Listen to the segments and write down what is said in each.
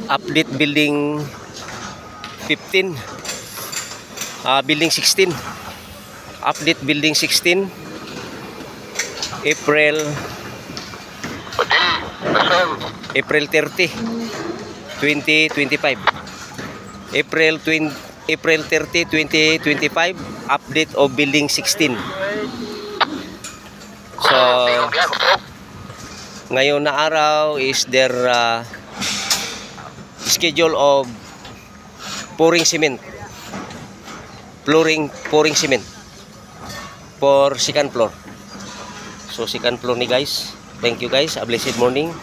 Update building 15. Building 16. Update building 16. April 30, 2025. April 30, 2025. Update of building 16. So ngayon na araw is their schedule of pouring cement. Pouring cement for second floor. So second floor ni guys. Thank you guys. A blessed morning.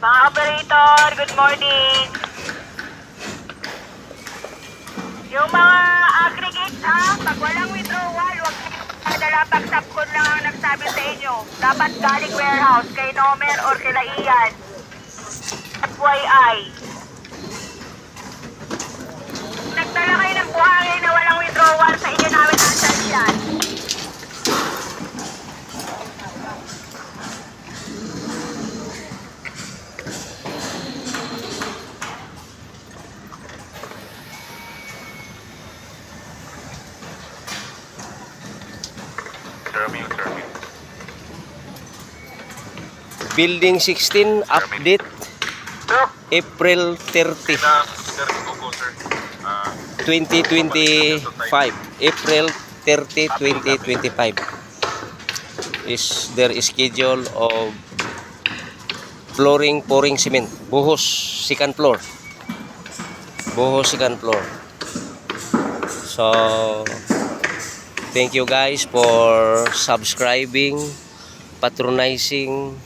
Mga operator, good morning. Yung mga aggregates pag walang withdrawal, huwag kayo padala pag subcon lang ang nagsabi sa inyo. Dapat galing warehouse, kay Nomer or kila Ian. FYI. Nagdala kayo ng buhangin na walang withdrawal sa inyo namin ang sasyan. Building 16 update April 30, 2025. April 30, 2025 is their schedule of pouring cement. Buhos second floor. Buhos second floor. So thank you guys for subscribing, patronizing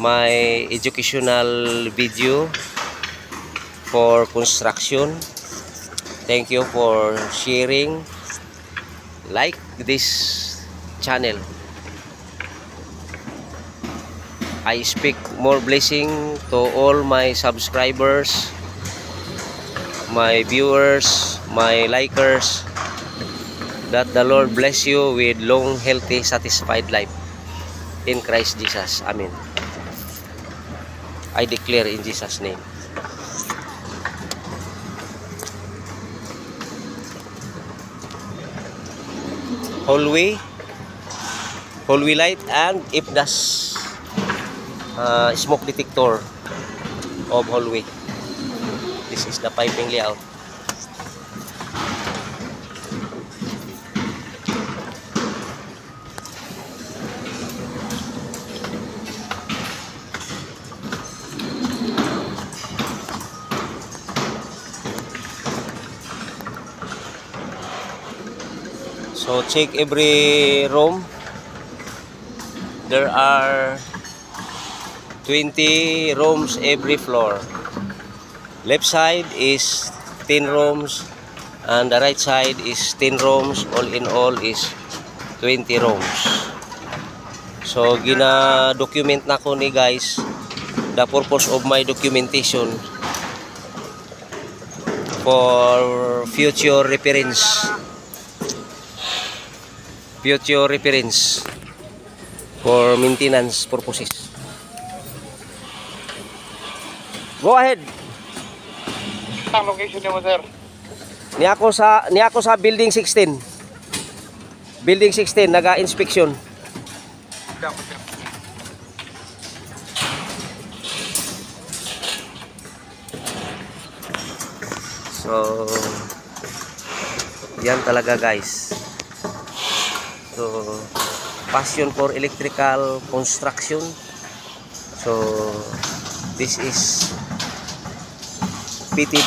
my educational video for construction. Thank you for sharing, like this channel. I speak more blessing to all my subscribers, my viewers, my likers, that the Lord bless you with long, healthy, satisfied life in Christ Jesus. Amen. I declare in Jesus' name. Hallway light and IPDAS smoke detector of hallway. This is the piping layout. So check every room. There are 20 rooms every floor. Left side is 10 rooms and the right side is 10 rooms. All in all is 20 rooms. So gina-document na ko ni guys the purpose of my documentation for future reference. Future reference for maintenance purposes. Go ahead. Ang location niyo mo, sir? Ni ako sa building 16. Building 16 naga-inspection. So yan talaga guys. So passion for electrical construction. So this is fitted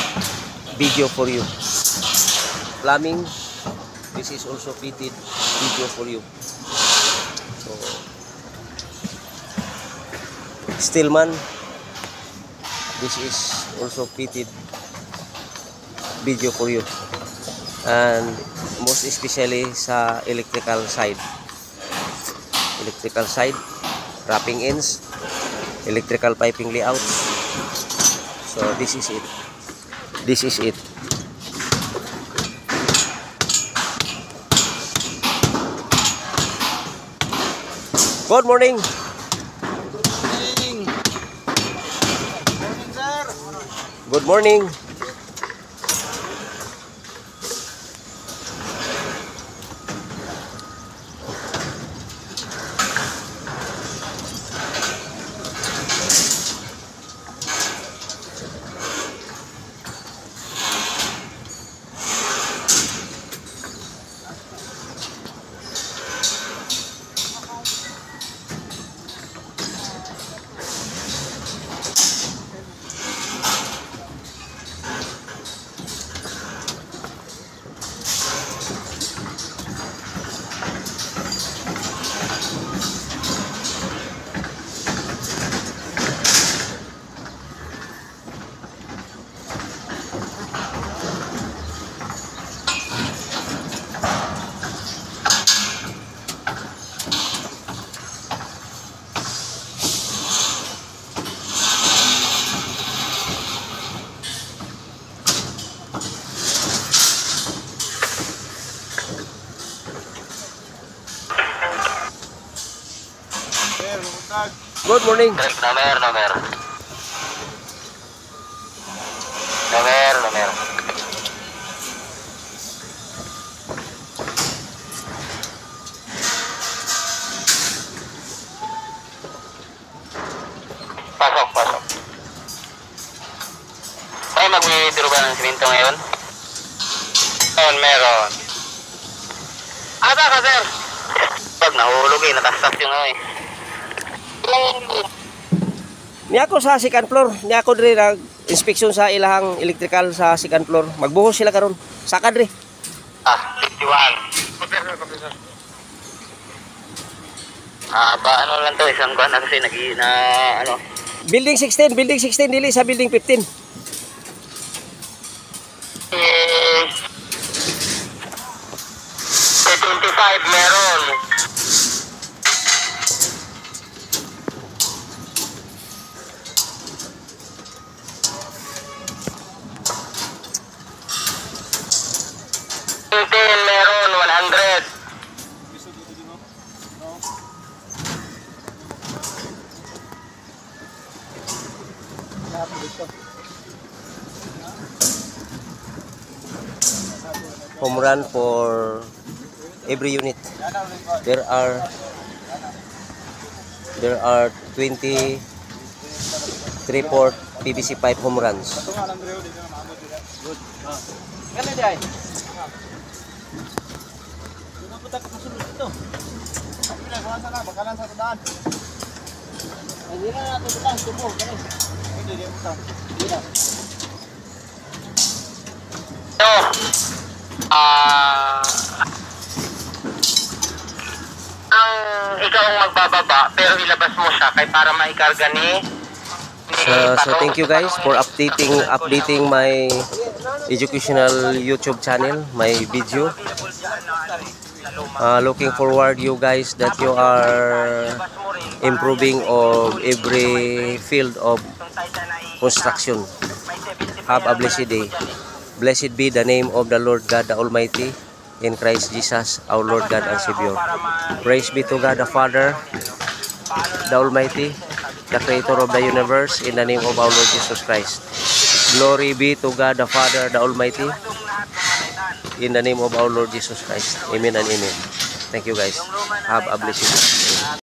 video for you. Plumbing, this is also fitted video for you. So, Stillman, this is also fitted video for you, and most especially sa electrical side, wrapping ends, electrical piping layouts. So this is it. Good morning. Good morning. Good morning. Nomer. Pasok. Ay, mag-withdraw ba ng simento ngayon? Meron. Ata ka, sir? Pag nahulog natastas yung ano eh. Niya ako sa second floor, niya ako diri nag inspection sa ilahang electrical sa second floor. Magbuhos sila karon. Saka diri. 51. Paano lang to, isang buwan na kasi ano. Building 16 dili sa building 15. 25 meron. Meron 100. Home run for every unit. There are 20 3/4 PVC pipe home runs. Ang ikaw ang magbababa pero ilabas mo siya kay para maikarga ni So thank you guys for updating my educational YouTube channel, my video. Looking forward you guys that you are improving of every field of construction. Have a blessed day. Blessed be the name of the Lord God the Almighty in Christ Jesus our Lord God and Savior. Praise be to God the Father, the Almighty, the Creator of the universe, in the name of our Lord Jesus Christ. Glory be to God the Father, the Almighty, in the name of our Lord Jesus Christ. Amen and amen. Thank you guys. Have a blessed day.